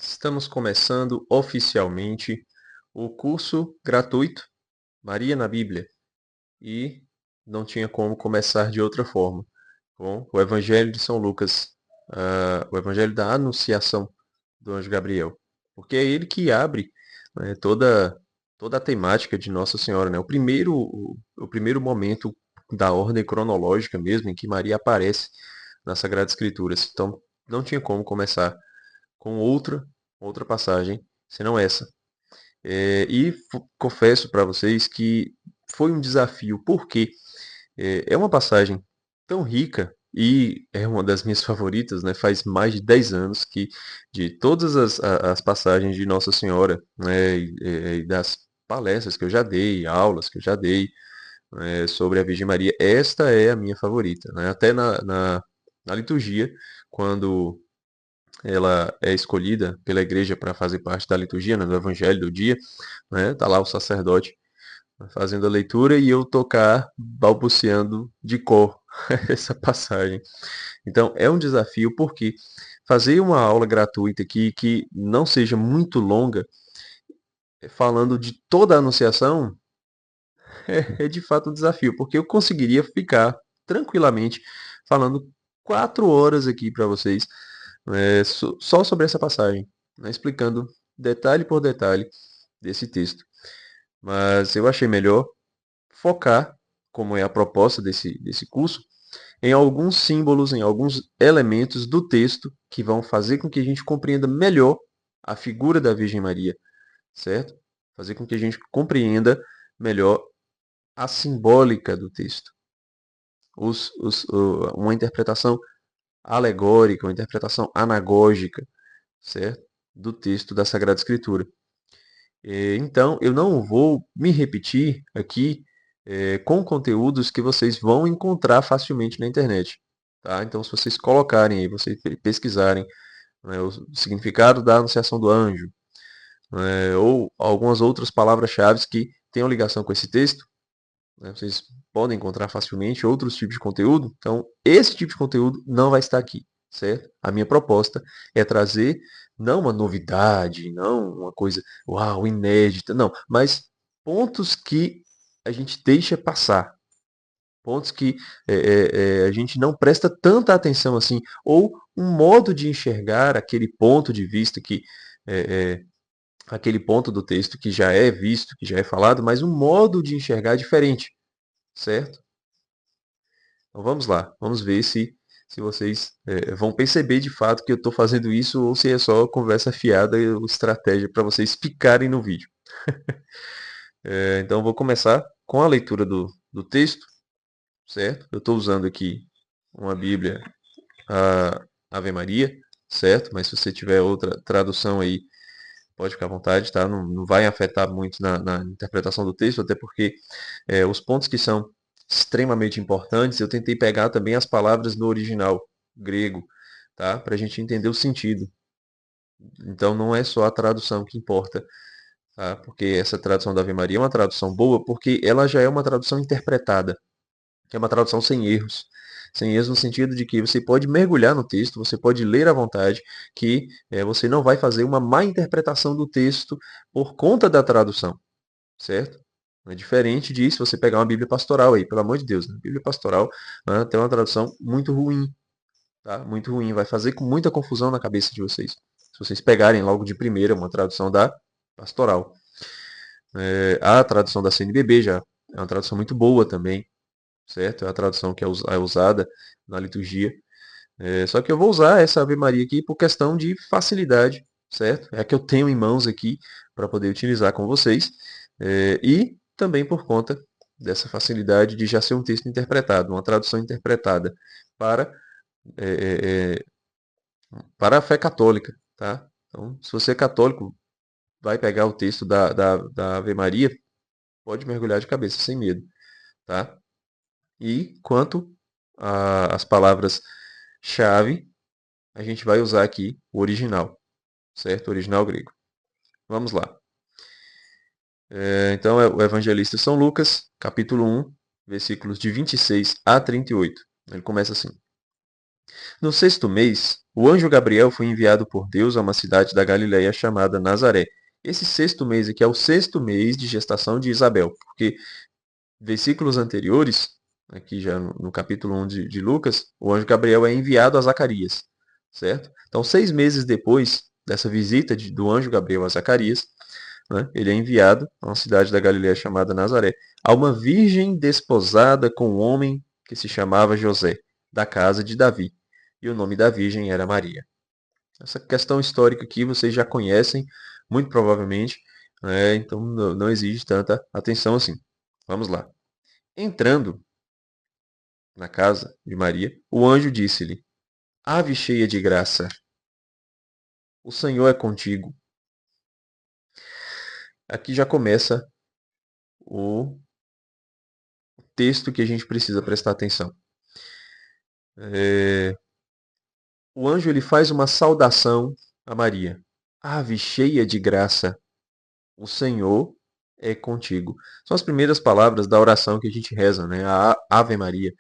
Estamos começando oficialmente o curso gratuito Maria na Bíblia e não tinha como começar de outra forma, com o Evangelho de São Lucas, o Evangelho da Anunciação do Anjo Gabriel, porque é ele que abre, né, toda a temática de Nossa Senhora, né? O primeiro momento da ordem cronológica mesmo em que Maria aparece nas Sagradas Escrituras. Então, não tinha como começar com outra passagem, senão essa. Confesso para vocês que foi um desafio, porque é uma passagem tão rica e é uma das minhas favoritas, né? Faz mais de 10 anos que de todas as passagens de Nossa Senhora, né? E das palestras que eu já dei, aulas que eu já dei, sobre a Virgem Maria, esta é a minha favorita, né? Até na liturgia, quando ela é escolhida pela igreja para fazer parte da liturgia, né, do evangelho do dia, né? Tá lá o sacerdote fazendo a leitura e eu tocar balbuciando de cor essa passagem. Então é um desafio porque fazer uma aula gratuita aqui que não seja muito longa, falando de toda a anunciação, é de fato um desafio, porque eu conseguiria ficar tranquilamente falando 4 horas aqui para vocês, só sobre essa passagem, né, explicando detalhe por detalhe desse texto. Mas eu achei melhor focar, como é a proposta desse curso, em alguns símbolos, em alguns elementos do texto que vão fazer com que a gente compreenda melhor a figura da Virgem Maria, certo? Fazer com que a gente compreenda melhor a simbólica do texto. Uma interpretação alegórica, uma interpretação anagógica, certo? Do texto da Sagrada Escritura. Então, eu não vou me repetir aqui com conteúdos que vocês vão encontrar facilmente na internet. Tá? Então, se vocês colocarem aí, vocês pesquisarem, né, o significado da anunciação do anjo, ou algumas outras palavras-chave que tenham ligação com esse texto, né, vocês podem encontrar facilmente outros tipos de conteúdo. Então, esse tipo de conteúdo não vai estar aqui, certo? A minha proposta é trazer não uma novidade, não uma coisa, uau, inédita, não, mas pontos que a gente deixa passar, pontos que a gente não presta tanta atenção assim, ou um modo de enxergar aquele ponto de vista que é, é, aquele ponto do texto que já é visto, que já é falado, mas um modo de enxergar diferente, certo? Então vamos lá, vamos ver se vocês vão perceber de fato que eu estou fazendo isso ou se é só conversa fiada ou estratégia para vocês ficarem no vídeo. Então vou começar com a leitura do texto, certo? Eu estou usando aqui uma Bíblia, a Ave Maria, certo? Mas se você tiver outra tradução aí, pode ficar à vontade, tá? Não vai afetar muito na interpretação do texto, até porque os pontos que são extremamente importantes, eu tentei pegar também as palavras no original grego, tá? Para a gente entender o sentido. Então não é só a tradução que importa, tá? Porque essa tradução da Ave Maria é uma tradução boa, porque ela já é uma tradução interpretada, que é uma tradução sem erros. Sem erros no sentido de que você pode mergulhar no texto, você pode ler à vontade, que você não vai fazer uma má interpretação do texto por conta da tradução, certo? É diferente de se você pegar uma Bíblia pastoral aí, pelo amor de Deus, né? Bíblia pastoral, né, tem uma tradução muito ruim, tá? Muito ruim, vai fazer com muita confusão na cabeça de vocês. Se vocês pegarem logo de primeira uma tradução da pastoral. A tradução da CNBB já é uma tradução muito boa também, certo? É a tradução que é usada na liturgia. Só que eu vou usar essa Ave Maria aqui por questão de facilidade, certo? É a que eu tenho em mãos aqui para poder utilizar com vocês. E também por conta dessa facilidade de já ser um texto interpretado, uma tradução interpretada para, é, é, é, para a fé católica, tá? Então, se você é católico, vai pegar o texto da Ave Maria, pode mergulhar de cabeça sem medo, tá? E quanto às palavras-chave, a gente vai usar aqui o original, certo? O original grego. Vamos lá. Então, é o Evangelista São Lucas, capítulo 1, versículos de 26 a 38. Ele começa assim. No sexto mês, o anjo Gabriel foi enviado por Deus a uma cidade da Galiléia chamada Nazaré. Esse sexto mês aqui é o sexto mês de gestação de Isabel, porque versículos anteriores, aqui já no capítulo 1 de Lucas, o anjo Gabriel é enviado a Zacarias, certo? Então, 6 meses depois dessa visita do anjo Gabriel a Zacarias, né, ele é enviado a uma cidade da Galiléia chamada Nazaré, a uma virgem desposada com um homem que se chamava José, da casa de Davi. E o nome da virgem era Maria. Essa questão histórica aqui vocês já conhecem, muito provavelmente, né, então não exige tanta atenção assim. Vamos lá. Entrando na casa de Maria, o anjo disse-lhe: Ave cheia de graça, o Senhor é contigo. Aqui já começa o texto que a gente precisa prestar atenção. O anjo ele faz uma saudação a Maria. Ave cheia de graça, o Senhor é contigo. São as primeiras palavras da oração que a gente reza, né? A Ave Maria.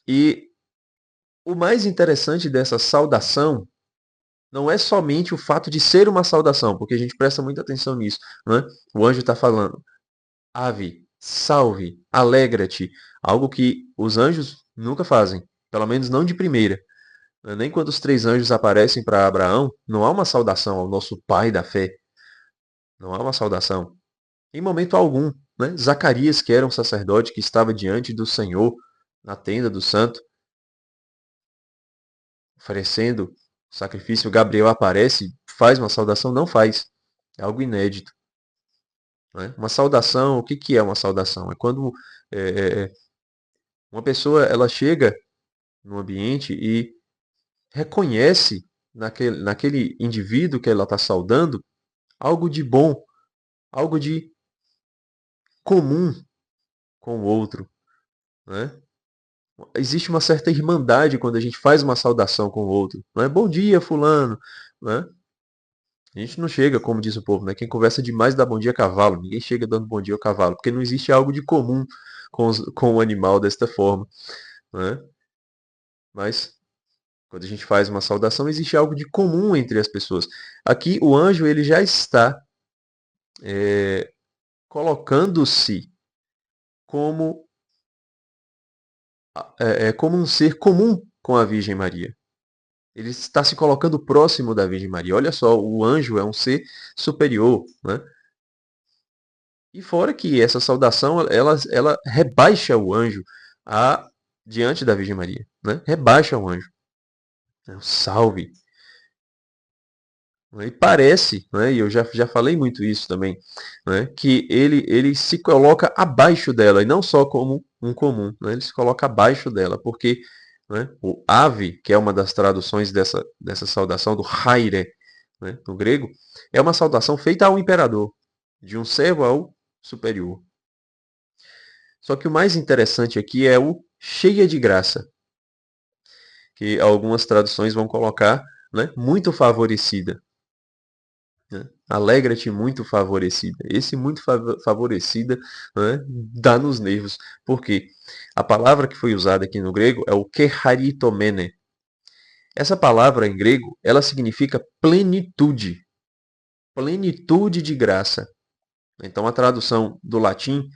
E o mais interessante dessa saudação não é somente o fato de ser uma saudação, porque a gente presta muita atenção nisso, né? O anjo está falando, ave, salve, alegra-te, algo que os anjos nunca fazem, pelo menos não de primeira. Nem quando os três anjos aparecem para Abraão, não há uma saudação ao nosso pai da fé, não há uma saudação. Em momento algum, né? Zacarias, que era um sacerdote que estava diante do Senhor, na tenda do santo, oferecendo o sacrifício, Gabriel aparece, faz uma saudação, não faz. É algo inédito. Né? Uma saudação, o que que é uma saudação? É quando uma pessoa ela chega no ambiente e reconhece naquele indivíduo que ela está saudando algo de bom, algo de comum com o outro. Né? Existe uma certa irmandade quando a gente faz uma saudação com o outro. Não é bom dia, fulano. Né? A gente não chega, como diz o povo, né? Quem conversa demais dá bom dia a cavalo. Ninguém chega dando bom dia ao cavalo, porque não existe algo de comum com o animal desta forma. Né? Mas quando a gente faz uma saudação, existe algo de comum entre as pessoas. Aqui o anjo ele já está colocando-se como, como um ser comum com a Virgem Maria. Ele está se colocando próximo da Virgem Maria. Olha só, o anjo é um ser superior. Né? E fora que essa saudação, ela rebaixa o anjo diante da Virgem Maria. Né? Rebaixa o anjo. Salve. E parece, né, e eu já falei muito isso também, né, que ele se coloca abaixo dela, e não só como um comum, né, ele se coloca abaixo dela, porque né, o ave, que é uma das traduções dessa saudação, do haire, né, no grego, é uma saudação feita ao imperador, de um servo ao superior. Só que o mais interessante aqui é o cheia de graça, que algumas traduções vão colocar, né, muito favorecida. Né? Alegra-te muito favorecida. Esse muito favorecida, né, dá nos nervos. Por quê? A palavra que foi usada aqui no grego é o kecharitomene. Essa palavra em grego, ela significa plenitude. Plenitude de graça. Então a tradução do latim,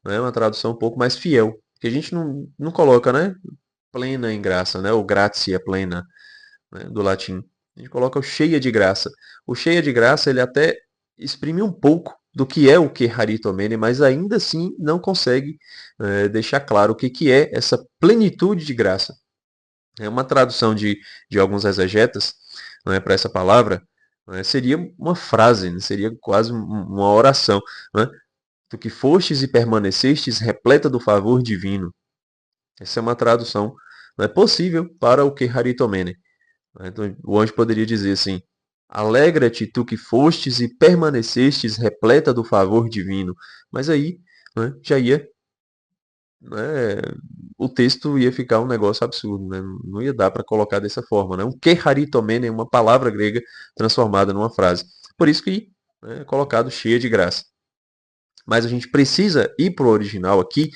né, é uma tradução um pouco mais fiel. Que a gente não coloca, né? Plena em graça, né? Ou gratia plena, né, do latim. A gente coloca o cheia de graça. O cheia de graça, ele até exprime um pouco do que é o que haritomene, mas ainda assim não consegue deixar claro o que é essa plenitude de graça. É uma tradução de alguns exegetas, né, para essa palavra, né, seria uma frase, né, seria quase uma oração. Né? Tu que fostes e permanecestes repleta do favor divino. Essa é uma tradução, né, possível para o que haritomene. Então, o anjo poderia dizer assim: Alegra-te, tu que fostes e permanecestes repleta do favor divino. Mas aí, né, já ia, né, o texto ia ficar um negócio absurdo, né? Não ia dar para colocar dessa forma. Né? Um keharitomene é uma palavra grega transformada numa frase. Por isso que né, é colocado cheia de graça. Mas a gente precisa ir para o original aqui,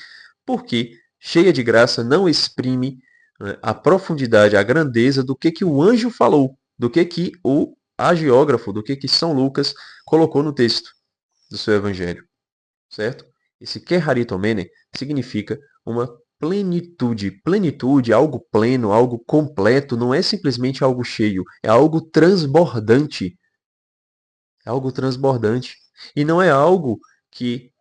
porque cheia de graça não exprime né, a profundidade, a grandeza do que o anjo falou, do que o agiógrafo, do que São Lucas colocou no texto do seu evangelho, certo? Esse keharitomene significa uma plenitude. Plenitude, algo pleno, algo completo, não é simplesmente algo cheio, é algo transbordante. É algo transbordante. E não é algo que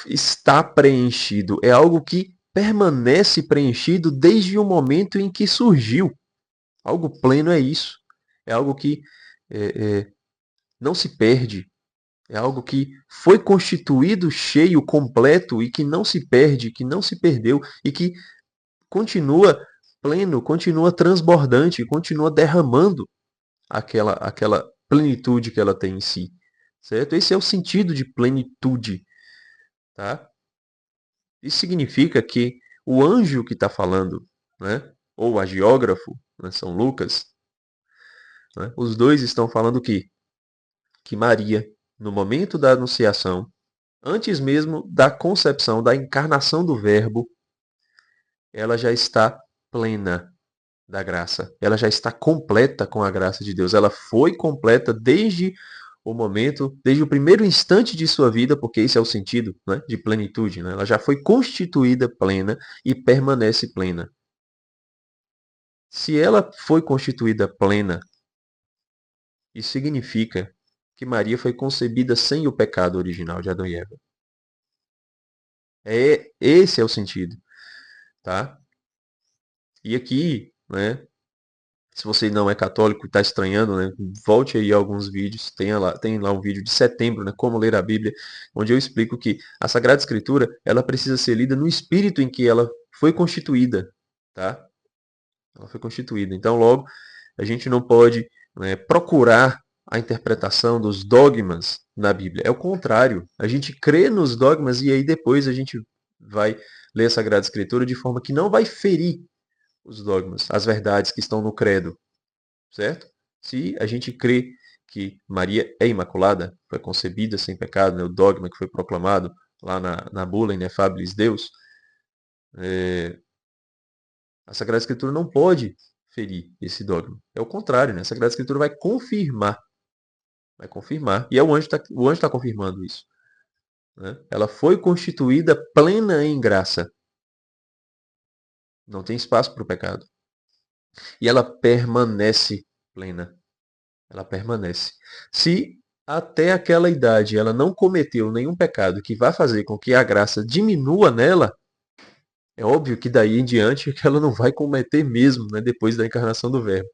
está preenchido, é algo que permanece preenchido desde o momento em que surgiu. Algo pleno é isso. É algo que não se perde. É algo que foi constituído cheio, completo e que não se perde, que não se perdeu e que continua pleno, continua transbordante, continua derramando aquela plenitude que ela tem em si. Certo? Esse é o sentido de plenitude. Tá? Isso significa que o anjo que está falando, né, ou o agiógrafo, né, São Lucas, né, os dois estão falando que Maria, no momento da anunciação, antes mesmo da concepção, da encarnação do Verbo, ela já está plena da graça. Ela já está completa com a graça de Deus. Ela foi completa desde o momento, desde o primeiro instante de sua vida, porque esse é o sentido, né, de plenitude. Né? Ela já foi constituída plena e permanece plena. Se ela foi constituída plena, isso significa que Maria foi concebida sem o pecado original de Adão e Eva. Esse é o sentido, tá? E aqui, né, se você não é católico e está estranhando, né, volte aí a alguns vídeos. Tem lá um vídeo de setembro, né, como ler a Bíblia, onde eu explico que a Sagrada Escritura ela precisa ser lida no espírito em que ela foi constituída, tá? Ela foi constituída. Então, logo, a gente não pode, né, procurar a interpretação dos dogmas na Bíblia. É o contrário. A gente crê nos dogmas e aí depois a gente vai ler a Sagrada Escritura de forma que não vai ferir os dogmas, as verdades que estão no credo, certo? Se a gente crê que Maria é imaculada, foi concebida sem pecado, né, o dogma que foi proclamado lá na bula Inefabilis Deus, a Sagrada Escritura não pode ferir esse dogma. É o contrário, né? A Sagrada Escritura vai confirmar. Vai confirmar. E é o anjo tá confirmando isso. Né? Ela foi constituída plena em graça. Não tem espaço para o pecado. E ela permanece plena. Ela permanece. Se até aquela idade ela não cometeu nenhum pecado que vá fazer com que a graça diminua nela, é óbvio que daí em diante que ela não vai cometer mesmo, né, depois da encarnação do Verbo.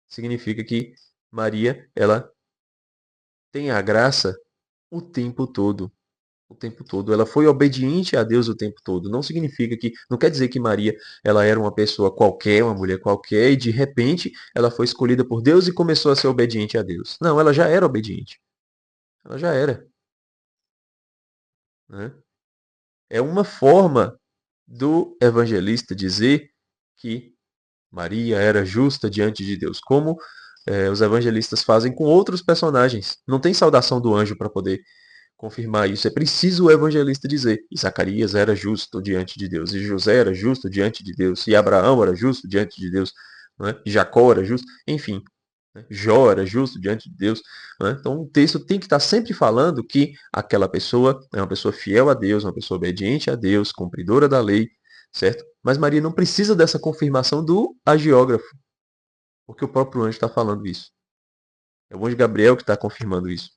Significa que Maria, ela tem a graça o tempo todo. O tempo todo. Ela foi obediente a Deus o tempo todo. Não significa que, não quer dizer que Maria, ela era uma pessoa qualquer, uma mulher qualquer, e de repente ela foi escolhida por Deus e começou a ser obediente a Deus. Não, ela já era obediente. Ela já era. Né? É uma forma do evangelista dizer que Maria era justa diante de Deus, como os evangelistas fazem com outros personagens. Não tem saudação do anjo para poder confirmar isso. É preciso o evangelista dizer: e Zacarias era justo diante de Deus, e José era justo diante de Deus, e Abraão era justo diante de Deus, não é? E Jacó era justo, enfim. Né? Jó era justo diante de Deus. Né? Então o texto tem que estar sempre falando que aquela pessoa é uma pessoa fiel a Deus, uma pessoa obediente a Deus, cumpridora da lei, certo? Mas Maria não precisa dessa confirmação do agiógrafo, porque o próprio anjo está falando isso. É o anjo Gabriel que está confirmando isso.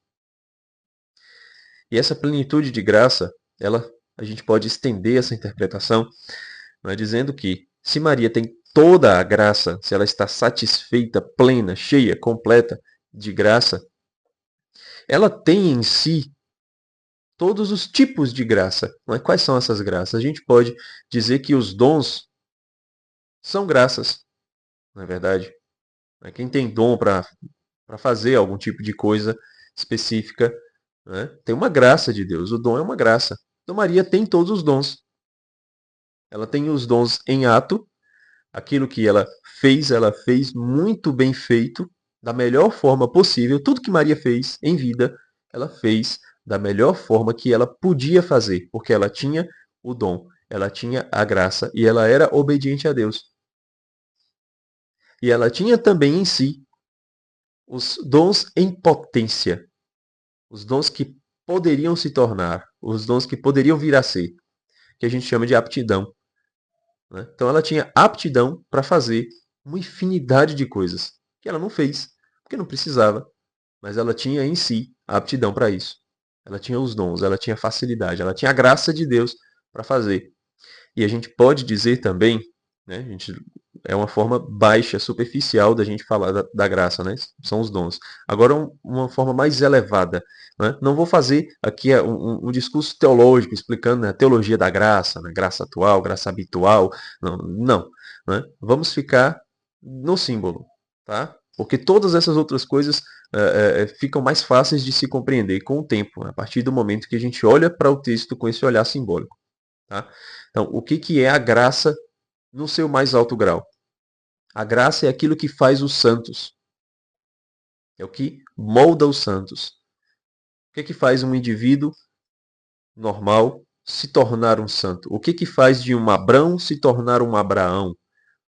E essa plenitude de graça, a gente pode estender essa interpretação, né, dizendo que se Maria tem toda a graça, se ela está satisfeita, plena, cheia, completa de graça, ela tem em si todos os tipos de graça. Não é? Quais são essas graças? A gente pode dizer que os dons são graças, não é verdade? Quem tem dom para fazer algum tipo de coisa específica, né, tem uma graça de Deus. O dom é uma graça. Então Maria tem todos os dons. Ela tem os dons em ato. Aquilo que ela fez muito bem feito, da melhor forma possível. Tudo que Maria fez em vida, ela fez da melhor forma que ela podia fazer, porque ela tinha o dom. ela tinha a graça e ela era obediente a Deus. E ela tinha também em si os dons em potência, os dons que poderiam se tornar, os dons que poderiam vir a ser, que a gente chama de aptidão. Né? Então ela tinha aptidão para fazer uma infinidade de coisas que ela não fez, porque não precisava, mas ela tinha em si a aptidão para isso. Ela tinha os dons, ela tinha facilidade, ela tinha a graça de Deus para fazer. E a gente pode dizer também, né, a gente, é uma forma baixa, superficial da gente falar da graça, né? São os dons. Agora, uma forma mais elevada. Né? Não vou fazer aqui um discurso teológico explicando, né, a teologia da graça, né, graça atual, graça habitual. Não, não, né? Vamos ficar no símbolo, tá? Porque todas essas outras coisas ficam mais fáceis de se compreender com o tempo, a partir do momento que a gente olha para o texto com esse olhar simbólico. Tá? Então, o que é a graça no seu mais alto grau? A graça é aquilo que faz os santos. É o que molda os santos. O que faz um indivíduo normal se tornar um santo? O que faz de um Abrão se tornar um Abraão?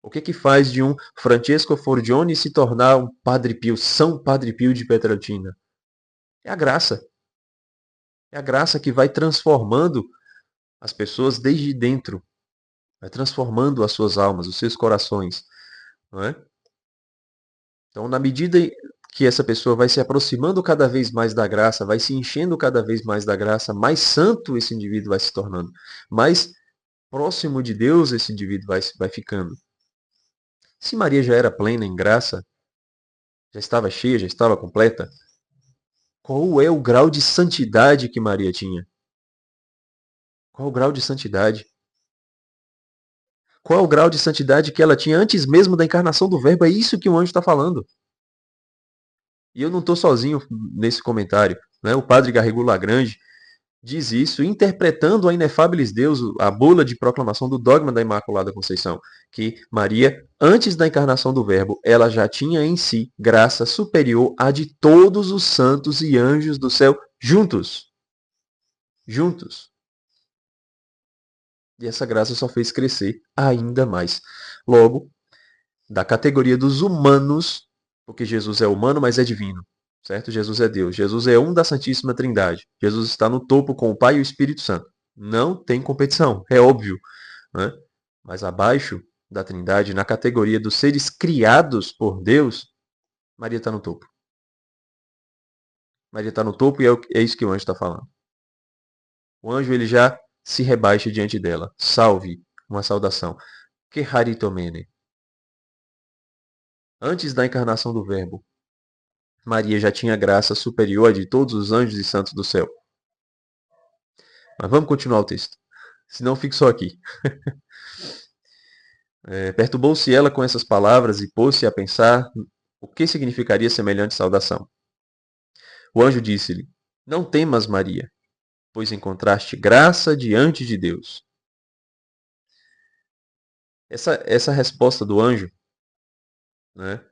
O que faz de um Francesco Forgione se tornar um Padre Pio, São Padre Pio de Pietrelcina? É a graça. É a graça que vai transformando as pessoas desde dentro. Vai transformando as suas almas, os seus corações. Não é? Então, na medida que essa pessoa vai se aproximando cada vez mais da graça, vai se enchendo cada vez mais da graça, mais santo esse indivíduo vai se tornando, mais próximo de Deus esse indivíduo vai ficando. Se Maria já era plena em graça, já estava cheia, já estava completa, qual é o grau de santidade que Maria tinha? Qual o grau de santidade? Qual o grau de santidade que ela tinha antes mesmo da encarnação do Verbo? É isso que o anjo está falando. E eu não estou sozinho nesse comentário. Né? O padre Garrigou Lagrange diz isso interpretando a Inefabilis Deus, a bula de proclamação do dogma da Imaculada Conceição, que Maria, antes da encarnação do Verbo, ela já tinha em si graça superior à de todos os santos e anjos do céu juntos. Juntos. E essa graça só fez crescer ainda mais. Logo, da categoria dos humanos, porque Jesus é humano, mas é divino. Certo? Jesus é Deus. Jesus é um da Santíssima Trindade. Jesus está no topo com o Pai e o Espírito Santo. Não tem competição, é óbvio. Né? Mas abaixo da Trindade, na categoria dos seres criados por Deus, Maria está no topo. Maria está no topo e é isso que o anjo está falando. O anjo ele já se rebaixa diante dela. Salve, uma saudação. Que haritomene. Antes da encarnação do Verbo, Maria já tinha graça superior a de todos os anjos e santos do céu. Mas vamos continuar o texto. Senão fico só aqui. Perturbou-se ela com essas palavras e pôs-se a pensar o que significaria semelhante saudação. O anjo disse-lhe, não temas, Maria, pois encontraste graça diante de Deus. Essa resposta do anjo, né,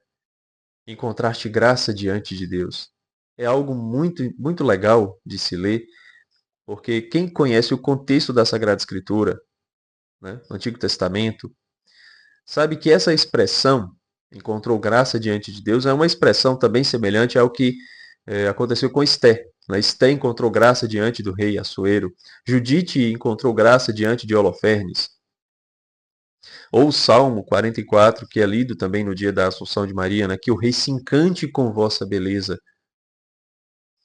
encontraste graça diante de Deus, é algo muito, muito legal de se ler, porque quem conhece o contexto da Sagrada Escritura, né, no Antigo Testamento, sabe que essa expressão, encontrou graça diante de Deus, é uma expressão também semelhante ao que aconteceu com Esté. Esté encontrou graça diante do rei Assuero. Judite encontrou graça diante de Holofernes. Ou o Salmo 44, que é lido também no dia da Assunção de Maria, né? Que o rei se encante com vossa beleza.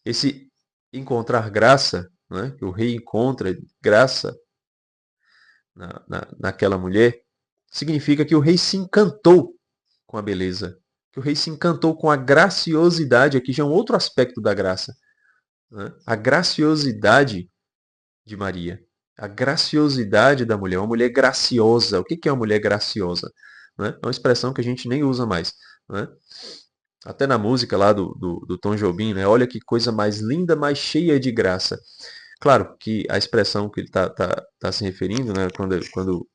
Esse encontrar graça, né? Que o rei encontra graça naquela mulher, significa que o rei se encantou com a beleza. Que o rei se encantou com a graciosidade. Aqui já é um outro aspecto da graça. Né? A graciosidade de Maria. A graciosidade da mulher. Uma mulher graciosa. O que é uma mulher graciosa? Né? É uma expressão que a gente nem usa mais. Né? Até na música lá do Tom Jobim, né? Olha que coisa mais linda, mais cheia de graça. Claro que a expressão que ele tá se referindo, né? Quando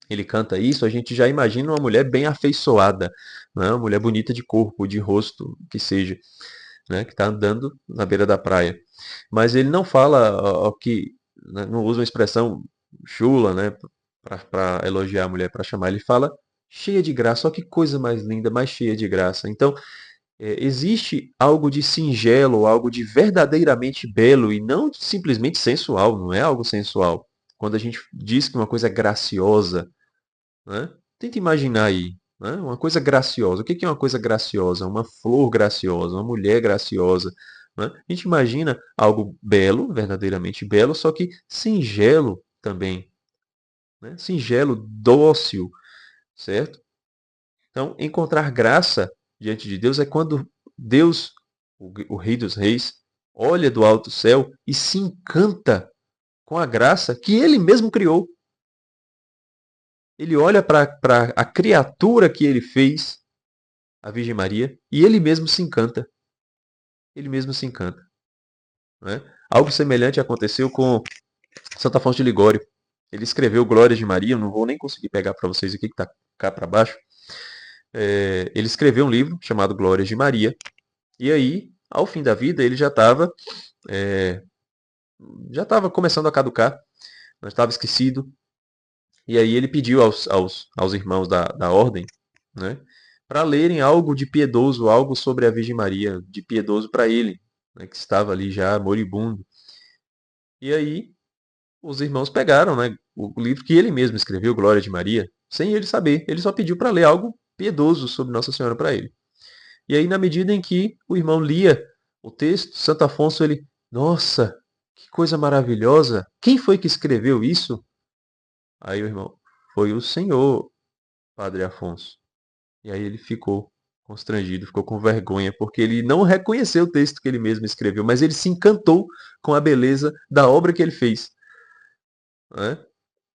ele canta isso, a gente já imagina uma mulher bem afeiçoada, né? Uma mulher bonita de corpo, de rosto, que seja, né? Que está andando na beira da praia. Mas ele não fala que, né? Não usa uma expressão chula, né? Para elogiar a mulher, para chamar, ele fala cheia de graça. Olha que coisa mais linda, mais cheia de graça. Então, existe algo de singelo, algo de verdadeiramente belo e não simplesmente sensual, não é algo sensual. Quando a gente diz que uma coisa é graciosa, né? Tenta imaginar aí, né? Uma coisa graciosa. O que é uma coisa graciosa? Uma flor graciosa, uma mulher graciosa, né? A gente imagina algo belo, verdadeiramente belo, só que singelo também, né? Singelo, dócil, certo? Então, encontrar graça diante de Deus é quando Deus, o Rei dos Reis, olha do alto céu e se encanta com a graça que ele mesmo criou. Ele olha para a criatura que ele fez, a Virgem Maria, e ele mesmo se encanta. Ele mesmo se encanta. Né? Algo semelhante aconteceu com Santo Afonso de Ligório. Ele escreveu Glórias de Maria, eu não vou nem conseguir pegar para vocês aqui, que está cá para baixo. Ele escreveu um livro chamado Glórias de Maria, e aí, ao fim da vida, ele é, já estava começando a caducar, já estava esquecido, e aí ele pediu aos irmãos da ordem, né, para lerem algo de piedoso, algo sobre a Virgem Maria, de piedoso para ele, né, que estava ali já moribundo. E aí os irmãos pegaram, né, o livro que ele mesmo escreveu, Glória de Maria, sem ele saber. Ele só pediu para ler algo piedoso sobre Nossa Senhora para ele. E aí, na medida em que o irmão lia o texto, Santo Afonso, ele, nossa, que coisa maravilhosa! Quem foi que escreveu isso? Aí o irmão, foi o Senhor, Padre Afonso. E aí ele ficou constrangido, ficou com vergonha, porque ele não reconheceu o texto que ele mesmo escreveu, mas ele se encantou com a beleza da obra que ele fez. Né?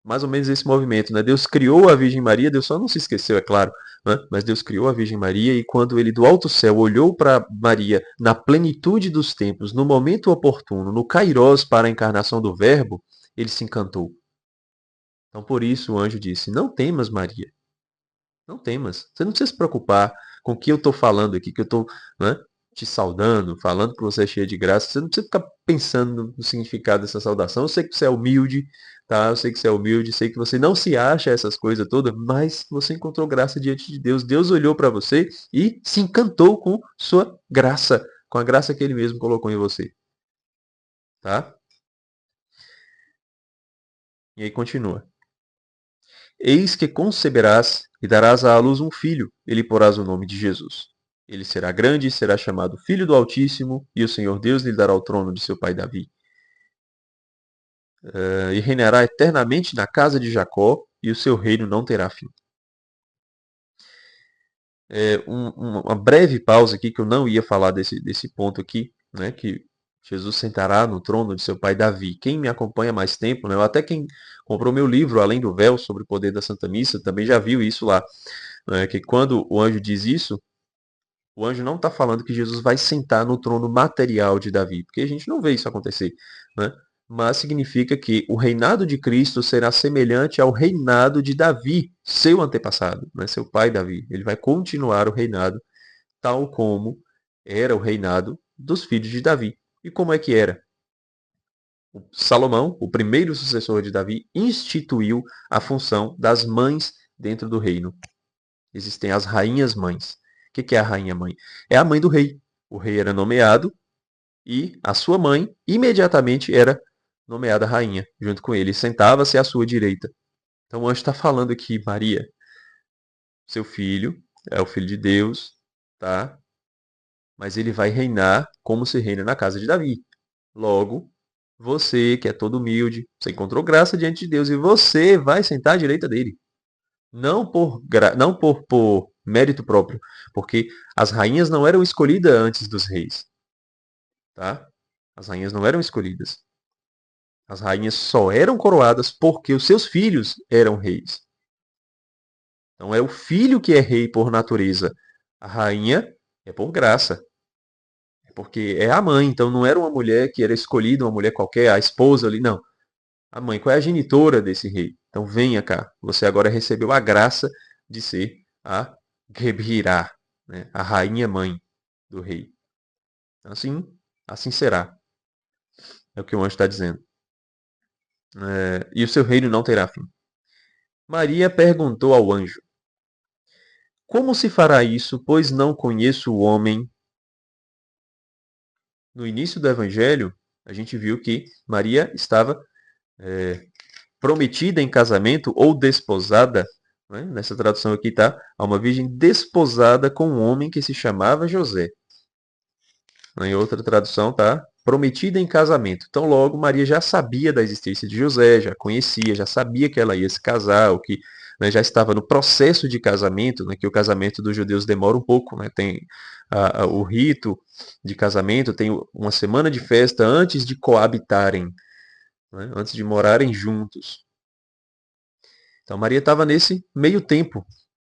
Mais ou menos esse movimento, né? Deus criou a Virgem Maria, Deus só não se esqueceu, é claro, né? Mas Deus criou a Virgem Maria e quando ele do alto céu olhou para Maria na plenitude dos tempos, no momento oportuno, no Kairós para a encarnação do Verbo, ele se encantou. Então por isso o anjo disse: Não temas, Maria, não temas. Você não precisa se preocupar com o que eu estou falando aqui, que eu estou, né, te saudando, falando que você é cheia de graça. Você não precisa ficar pensando no significado dessa saudação. Eu sei que você é humilde, tá? Eu sei que você é humilde, sei que você não se acha essas coisas todas, mas você encontrou graça diante de Deus. Deus olhou para você e se encantou com sua graça, com a graça que ele mesmo colocou em você, tá? E aí continua. Eis que conceberás e darás à luz um filho, e lhe porás o nome de Jesus. Ele será grande e será chamado Filho do Altíssimo, e o Senhor Deus lhe dará o trono de seu pai Davi. E reinará eternamente na casa de Jacó, e o seu reino não terá fim. Uma breve pausa aqui, que eu não ia falar desse ponto aqui, né, que Jesus sentará no trono de seu pai Davi. Quem me acompanha há mais tempo, né, ou até quem comprou meu livro, Além do Véu, sobre o poder da Santa Missa, também já viu isso lá. Né, que quando o anjo diz isso, o anjo não está falando que Jesus vai sentar no trono material de Davi, porque a gente não vê isso acontecer, né? Mas significa que o reinado de Cristo será semelhante ao reinado de Davi, seu antepassado, né? Seu pai Davi. Ele vai continuar o reinado tal como era o reinado dos filhos de Davi. E como é que era? Salomão, o primeiro sucessor de Davi, instituiu a função das mães dentro do reino. Existem as rainhas mães. O que é a rainha mãe? É a mãe do rei. O rei era nomeado e a sua mãe imediatamente era nomeada rainha, junto com ele. Sentava-se à sua direita. Então o anjo está falando aqui, Maria, seu filho é o filho de Deus, tá? Mas ele vai reinar como se reina na casa de Davi. Logo, você que é todo humilde, você encontrou graça diante de Deus e você vai sentar à direita dele. Não por mérito próprio, porque as rainhas não eram escolhidas antes dos reis, tá? As rainhas não eram escolhidas. As rainhas só eram coroadas porque os seus filhos eram reis. Então é o filho que é rei por natureza. A rainha é por graça, é porque é a mãe. Então não era uma mulher que era escolhida, uma mulher qualquer, a esposa ali, não. A mãe, qual é a genitora desse rei? Então venha cá, você agora recebeu a graça de ser a Gebirá, né? A rainha mãe do rei. Assim, assim será. É o que o anjo está dizendo. e o seu reino não terá fim. Maria perguntou ao anjo: Como se fará isso, pois não conheço o homem? No início do evangelho, a gente viu que Maria estava prometida em casamento ou desposada, né? Nessa tradução aqui está, a uma virgem desposada com um homem que se chamava José. Em outra tradução está prometida em casamento. Então, logo, Maria já sabia da existência de José, já conhecia, já sabia que ela ia se casar, o que, né, já estava no processo de casamento, né, que o casamento dos judeus demora um pouco, né, tem o rito de casamento, tem uma semana de festa antes de coabitarem, né, antes de morarem juntos. Então, Maria estava nesse meio tempo.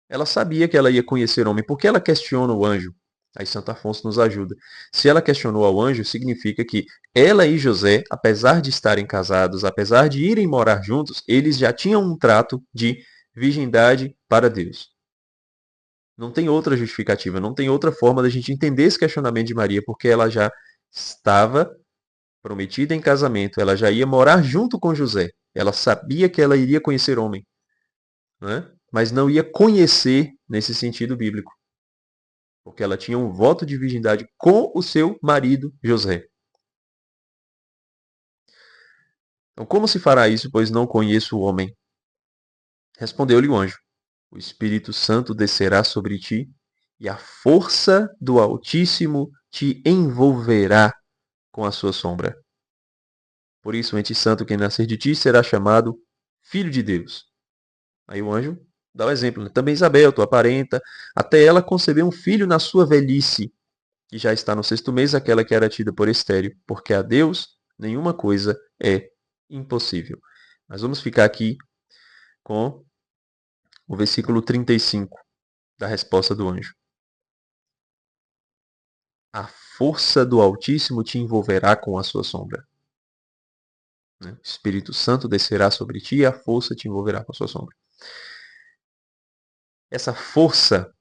Ela sabia que ela ia conhecer o homem. Por que ela questiona o anjo? Aí Santo Afonso nos ajuda. Se ela questionou ao anjo, significa que ela e José, apesar de estarem casados, apesar de irem morar juntos, eles já tinham um trato de virgindade para Deus. Não tem outra justificativa, não tem outra forma da gente entender esse questionamento de Maria, porque ela já estava prometida em casamento, ela já ia morar junto com José. Ela sabia que ela iria conhecer homem, né? Mas não ia conhecer nesse sentido bíblico, porque ela tinha um voto de virgindade com o seu marido José. Então, como se fará isso, pois não conheço o homem? Respondeu-lhe o anjo: O Espírito Santo descerá sobre ti, e a força do Altíssimo te envolverá com a sua sombra. Por isso, ente santo que nascer de ti será chamado Filho de Deus. Aí o anjo dá o exemplo, né? Também Isabel, tua parenta, até ela concebeu um filho na sua velhice, que já está no 6º mês, aquela que era tida por estéril, porque a Deus nenhuma coisa é impossível. Mas vamos ficar aqui com o versículo 35 da resposta do anjo. A força do Altíssimo te envolverá com a sua sombra. O Espírito Santo descerá sobre ti e a força te envolverá com a sua sombra. Essa força,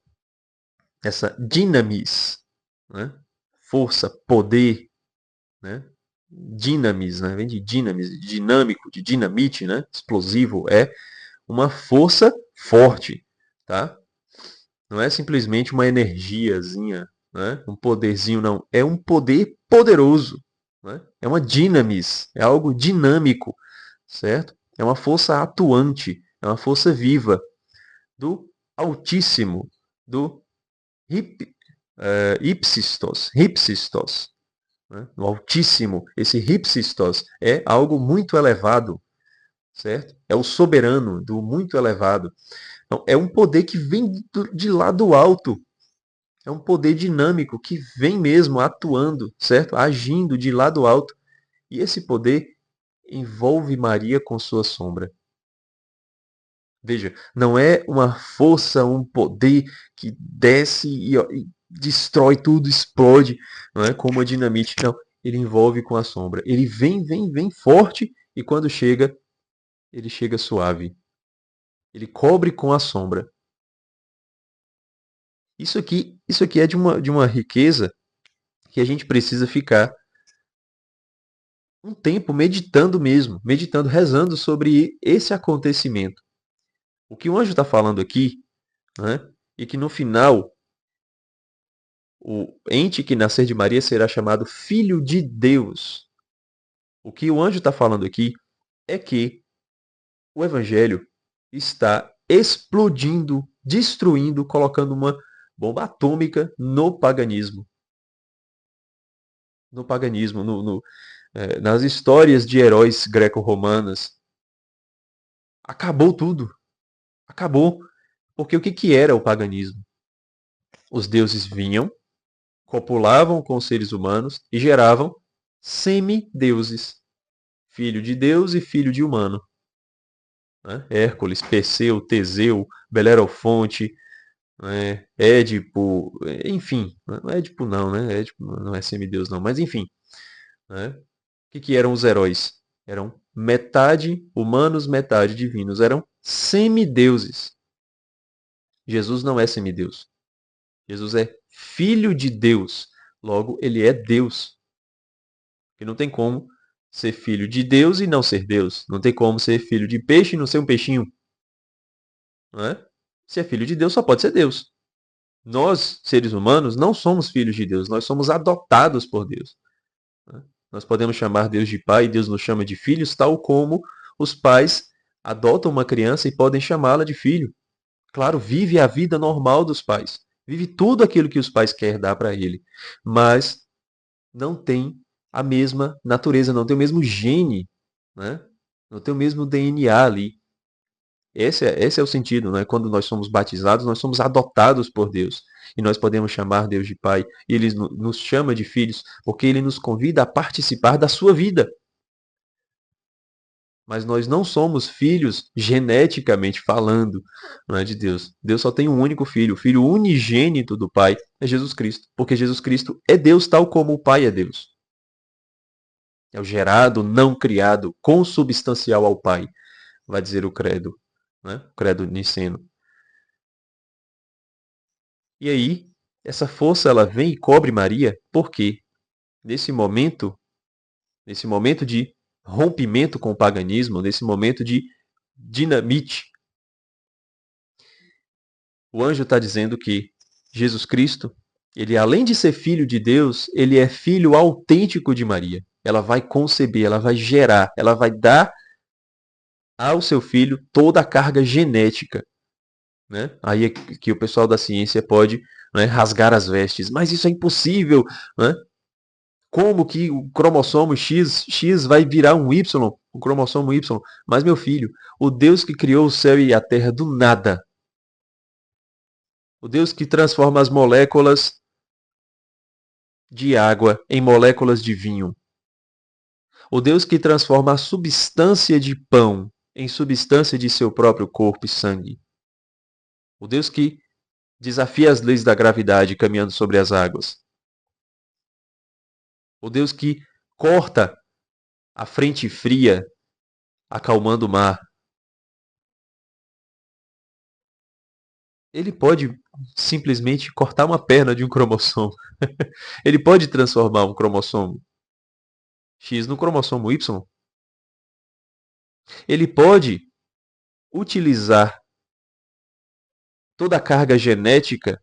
essa dinamis, né? Força, poder, né? Dinamis, né? Vem de dinamis, dinâmico, de dinamite, né? Explosivo, é uma força forte, tá? Não é simplesmente uma energiazinha, né? Um poderzinho, não. É um poder poderoso, né? É uma dinamis, é algo dinâmico, certo? É uma força atuante, é uma força viva do Altíssimo, do Hipsistos, né? Do Altíssimo. Esse Hipsistos é algo muito elevado, certo? É o soberano do muito elevado. Então, é um poder que vem de lá do alto. É um poder dinâmico que vem mesmo atuando, certo? Agindo de lá do alto. E esse poder envolve Maria com sua sombra. Veja, não é uma força, um poder que desce e destrói tudo, explode, não é como a dinamite, não. Ele envolve com a sombra. Ele vem forte e quando chega, ele chega suave. Ele cobre com a sombra. Isso aqui é de uma riqueza que a gente precisa ficar um tempo meditando mesmo, meditando, rezando sobre esse acontecimento. O que o anjo está falando aqui, né, e que no final o ente que nascer de Maria será chamado Filho de Deus. O que o anjo está falando aqui é que o Evangelho está explodindo, destruindo, colocando uma bomba atômica no paganismo. No paganismo, nas histórias de heróis greco-romanas. Acabou tudo. Acabou. Porque o que era o paganismo? Os deuses vinham, copulavam com os seres humanos e geravam semideuses. Filho de Deus e filho de humano. Né? Hércules, Perseu, Teseu, Belerofonte, né? Édipo, enfim. Não é Édipo não, né? Édipo não é semideus não, mas enfim. Né? O que eram os heróis? Eram metade humanos, metade divinos. Eram semideuses. Jesus não é semideus. Jesus é filho de Deus. Logo, ele é Deus. E não tem como ser filho de Deus e não ser Deus. Não tem como ser filho de peixe e não ser um peixinho. Não é? Se é filho de Deus, só pode ser Deus. Nós, seres humanos, não somos filhos de Deus, nós somos adotados por Deus. Né? Nós podemos chamar Deus de pai, Deus nos chama de filhos, tal como os pais adotam uma criança e podem chamá-la de filho. Claro, vive a vida normal dos pais, vive tudo aquilo que os pais querem dar para ele, mas não tem a mesma natureza, não tem o mesmo gene, né? Não tem o mesmo DNA ali. Esse é o sentido, né? Quando nós somos batizados, nós somos adotados por Deus. E nós podemos chamar Deus de Pai. E Ele nos chama de filhos, porque Ele nos convida a participar da sua vida. Mas nós não somos filhos geneticamente falando, não é, de Deus. Deus só tem um único filho. O filho unigênito do Pai é Jesus Cristo. Porque Jesus Cristo é Deus tal como o Pai é Deus. É o gerado, não criado, consubstancial ao Pai, vai dizer o credo, né? O credo niceno. E aí, essa força ela vem e cobre Maria, porque nesse momento de rompimento com o paganismo, nesse momento de dinamite, o anjo está dizendo que Jesus Cristo, ele além de ser filho de Deus, ele é filho autêntico de Maria. Ela vai conceber, ela vai gerar, ela vai dar ao seu filho toda a carga genética. Né? Aí é que o pessoal da ciência pode, né, rasgar as vestes. Mas isso é impossível. Né? Como que o cromossomo X vai virar um Y, um cromossomo Y? Mas, meu filho, o Deus que criou o céu e a terra do nada, o Deus que transforma as moléculas de água em moléculas de vinho, o Deus que transforma a substância de pão em substância de seu próprio corpo e sangue, o Deus que desafia as leis da gravidade caminhando sobre as águas, o Deus que corta a frente fria, acalmando o mar. Ele pode simplesmente cortar uma perna de um cromossomo. Ele pode transformar um cromossomo X no cromossomo Y. Ele pode utilizar toda a carga genética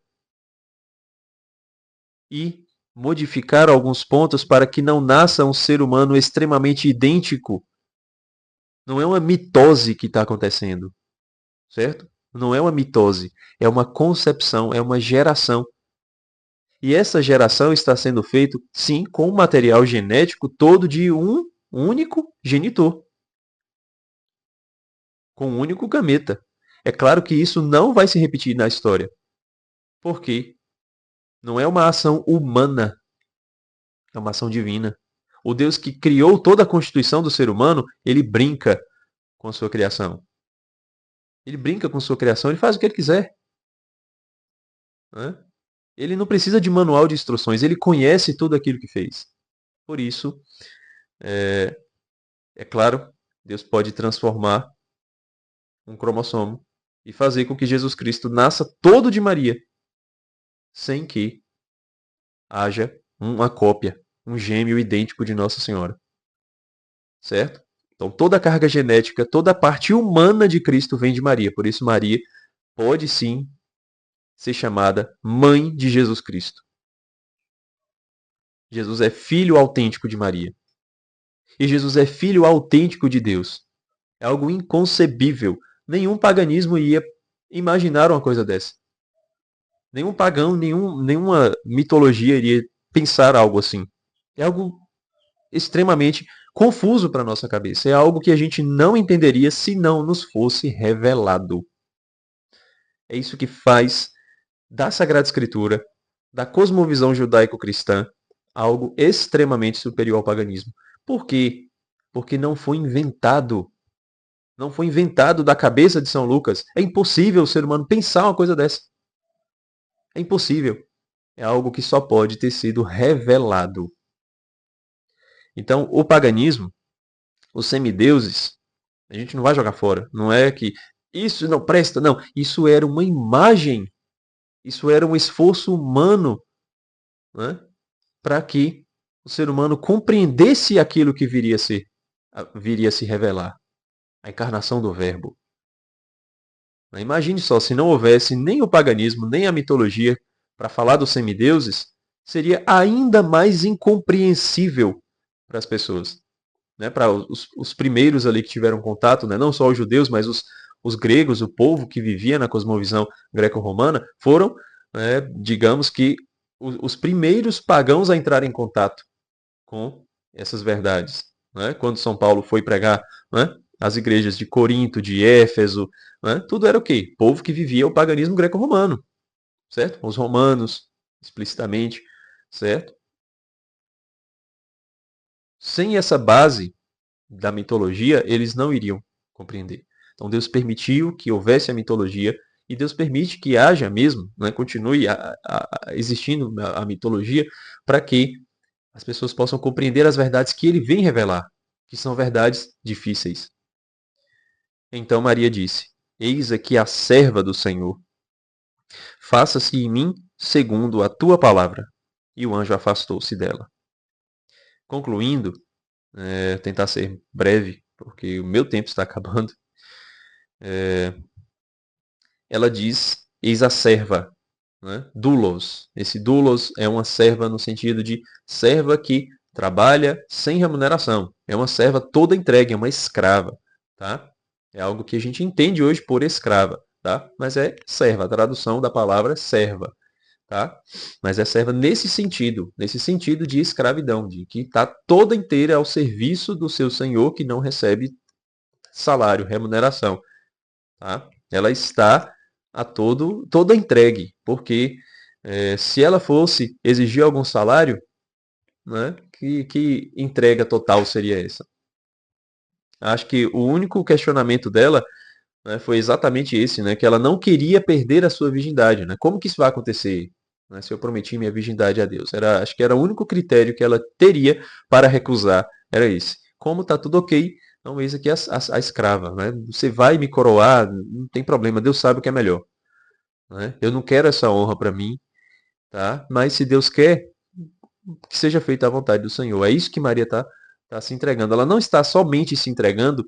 e modificar alguns pontos para que não nasça um ser humano extremamente idêntico. Não é uma mitose que está acontecendo, certo? Não é uma mitose, é uma concepção, é uma geração. E essa geração está sendo feita, sim, com o material genético todo de um único genitor, com um único gameta. É claro que isso não vai se repetir na história. Por quê? Não é uma ação humana, é uma ação divina. O Deus que criou toda a constituição do ser humano, ele brinca com a sua criação. Ele brinca com a sua criação, ele faz o que ele quiser. Né? Ele não precisa de manual de instruções, ele conhece tudo aquilo que fez. Por isso, é claro, Deus pode transformar um cromossomo e fazer com que Jesus Cristo nasça todo de Maria, sem que haja uma cópia, um gêmeo idêntico de Nossa Senhora. Certo? Então toda a carga genética, toda a parte humana de Cristo vem de Maria. Por isso Maria pode sim ser chamada mãe de Jesus Cristo. Jesus é filho autêntico de Maria. E Jesus é filho autêntico de Deus. É algo inconcebível. Nenhum paganismo ia imaginar uma coisa dessa. Nenhum pagão, nenhuma mitologia iria pensar algo assim. É algo extremamente confuso para a nossa cabeça. É algo que a gente não entenderia se não nos fosse revelado. É isso que faz da Sagrada Escritura, da cosmovisão judaico-cristã, algo extremamente superior ao paganismo. Por quê? Porque não foi inventado. Não foi inventado da cabeça de São Lucas. É impossível o ser humano pensar uma coisa dessa. É impossível. É algo que só pode ter sido revelado. Então, o paganismo, os semideuses, a gente não vai jogar fora. Não é que isso não presta, não. Isso era uma imagem. Isso era um esforço humano, né, para que o ser humano compreendesse aquilo que viria a se revelar, a encarnação do Verbo. Imagine só, se não houvesse nem o paganismo, nem a mitologia para falar dos semideuses, seria ainda mais incompreensível para as pessoas. Né? Para os primeiros ali que tiveram contato, né? Não só os judeus, mas os gregos, o povo que vivia na cosmovisão greco-romana, foram, né, digamos que, os primeiros pagãos a entrar em contato com essas verdades. Né? Quando São Paulo foi pregar, né, as igrejas de Corinto, de Éfeso, né, tudo era o quê? Povo que vivia o paganismo greco-romano, certo? Os romanos, explicitamente, certo? Sem essa base da mitologia, eles não iriam compreender. Então Deus permitiu que houvesse a mitologia e Deus permite que haja mesmo, né, continue existindo a mitologia para que as pessoas possam compreender as verdades que ele vem revelar, que são verdades difíceis. Então Maria disse: Eis aqui a serva do Senhor. Faça-se em mim segundo a tua palavra. E o anjo afastou-se dela. Concluindo, tentar ser breve, porque o meu tempo está acabando. Ela diz: Eis a serva, né? Doulos. Esse doulos é uma serva no sentido de serva que trabalha sem remuneração. É uma serva toda entregue, é uma escrava, tá? É algo que a gente entende hoje por escrava, tá? Mas é serva, a tradução da palavra é serva, tá? Mas é serva nesse sentido de escravidão, de que está toda inteira ao serviço do seu senhor que não recebe salário, remuneração, tá? Ela está toda entregue, porque se ela fosse exigir algum salário, né, que entrega total seria essa? Acho que o único questionamento dela, né, foi exatamente esse, né, que ela não queria perder a sua virgindade. Né? Como que isso vai acontecer? Né, se eu prometi minha virgindade a Deus? Acho que era o único critério que ela teria para recusar, era esse. Como está tudo ok, então eis aqui a escrava. Né? Você vai me coroar, não tem problema, Deus sabe o que é melhor. Né? Eu não quero essa honra para mim, tá? Mas se Deus quer, que seja feita a vontade do Senhor. É isso que Maria está se entregando. Ela não está somente se entregando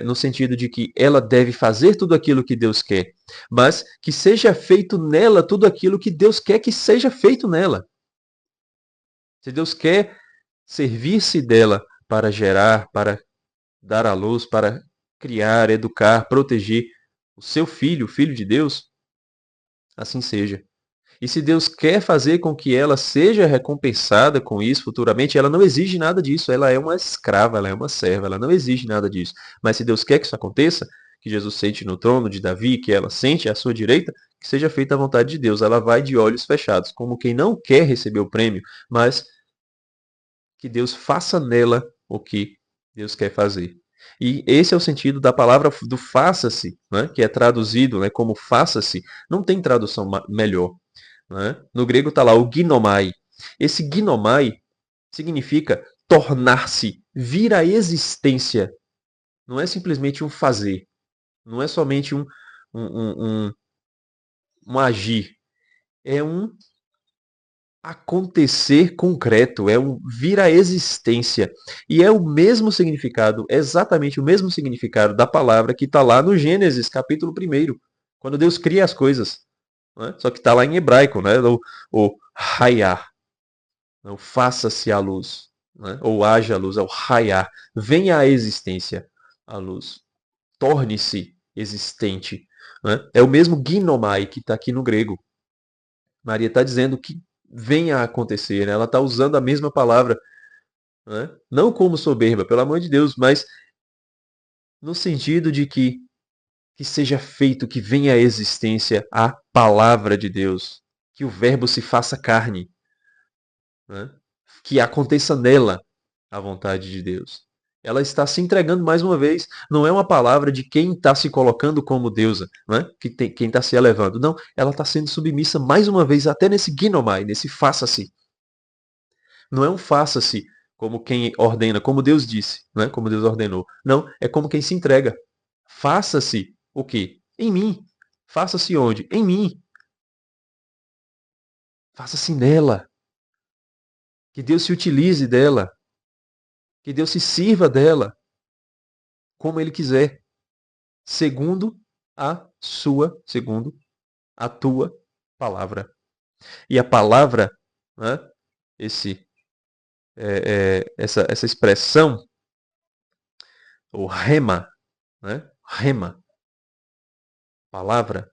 no sentido de que ela deve fazer tudo aquilo que Deus quer, mas que seja feito nela tudo aquilo que Deus quer que seja feito nela. Se Deus quer servir-se dela para gerar, para dar à luz, para criar, educar, proteger o seu filho, o filho de Deus, assim seja. E se Deus quer fazer com que ela seja recompensada com isso futuramente, ela não exige nada disso. Ela é uma escrava, ela é uma serva, ela não exige nada disso. Mas se Deus quer que isso aconteça, que Jesus sente no trono de Davi, que ela sente à sua direita, que seja feita a vontade de Deus. Ela vai de olhos fechados, como quem não quer receber o prêmio, mas que Deus faça nela o que Deus quer fazer. E esse é o sentido da palavra do faça-se, né, que é traduzido, né, como faça-se. Não tem tradução melhor. Né? No grego está lá o ginomai. Esse ginomai significa tornar-se, vir à existência. Não é simplesmente um fazer. Não é somente um agir. É um acontecer concreto. É um vir à existência. E é o mesmo significado, exatamente o mesmo significado da palavra que está lá no Gênesis, capítulo 1. Quando Deus cria as coisas. Né? Só que está lá em hebraico, né? O hayar. Não, faça-se a luz, né? Ou haja a luz, é o raiar. Venha à existência a luz. Torne-se existente. Né? É o mesmo ginomai que está aqui no grego. Maria está dizendo que venha a acontecer. Né? Ela está usando a mesma palavra. Né? Não como soberba, pelo amor de Deus, mas no sentido de que seja feito, que venha à existência a palavra de Deus. Que o verbo se faça carne. Né? Que aconteça nela a vontade de Deus. Ela está se entregando mais uma vez. Não é uma palavra de quem está se colocando como deusa, né? Quem está se elevando. Não, ela está sendo submissa mais uma vez, até nesse ginomai, nesse faça-se. Não é um faça-se como quem ordena, como Deus disse, né? Como Deus ordenou. Não, é como quem se entrega. Faça-se o quê? Em mim. Faça-se onde? Em mim. Faça-se nela. Que Deus se utilize dela. Que Deus se sirva dela como Ele quiser, segundo segundo a tua palavra. E a palavra, né, essa expressão, o rema, né, rema, palavra,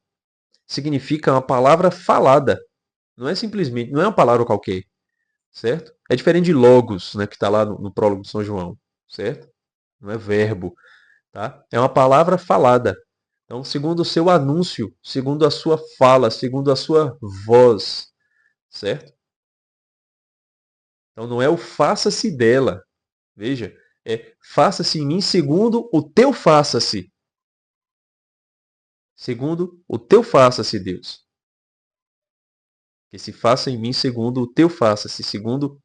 significa uma palavra falada. Não é simplesmente, não é uma palavra qualquer, certo? É diferente de logos, né, que está lá no prólogo de São João, certo? Não é verbo, tá? É uma palavra falada. Então, segundo o seu anúncio, segundo a sua fala, segundo a sua voz, certo? Então, não é o faça-se dela. Veja, é faça-se em mim segundo o teu faça-se. Segundo o teu faça-se, Deus. Que se faça em mim segundo o teu faça-se, segundo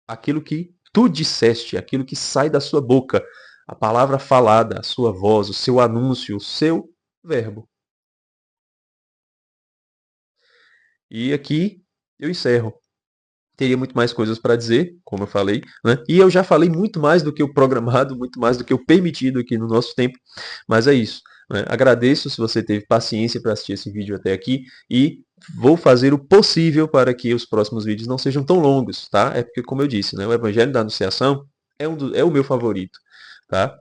aquilo que tu disseste, aquilo que sai da sua boca, a palavra falada, a sua voz, o seu anúncio, o seu verbo. E aqui eu encerro. Teria muito mais coisas para dizer, como eu falei, né? E eu já falei muito mais do que o programado, muito mais do que o permitido aqui no nosso tempo, mas é isso, né? Agradeço se você teve paciência para assistir esse vídeo até aqui e vou fazer o possível para que os próximos vídeos não sejam tão longos, tá? É porque, como eu disse, né, o Evangelho da Anunciação é o meu favorito, tá?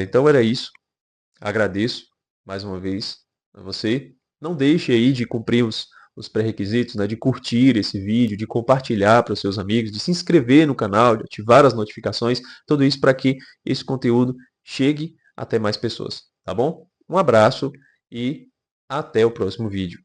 Então era isso. Agradeço mais uma vez a você. Não deixe aí de cumprir os pré-requisitos, né, de curtir esse vídeo, de compartilhar para os seus amigos, de se inscrever no canal, de ativar as notificações, tudo isso para que esse conteúdo chegue até mais pessoas, tá bom? Um abraço e até o próximo vídeo.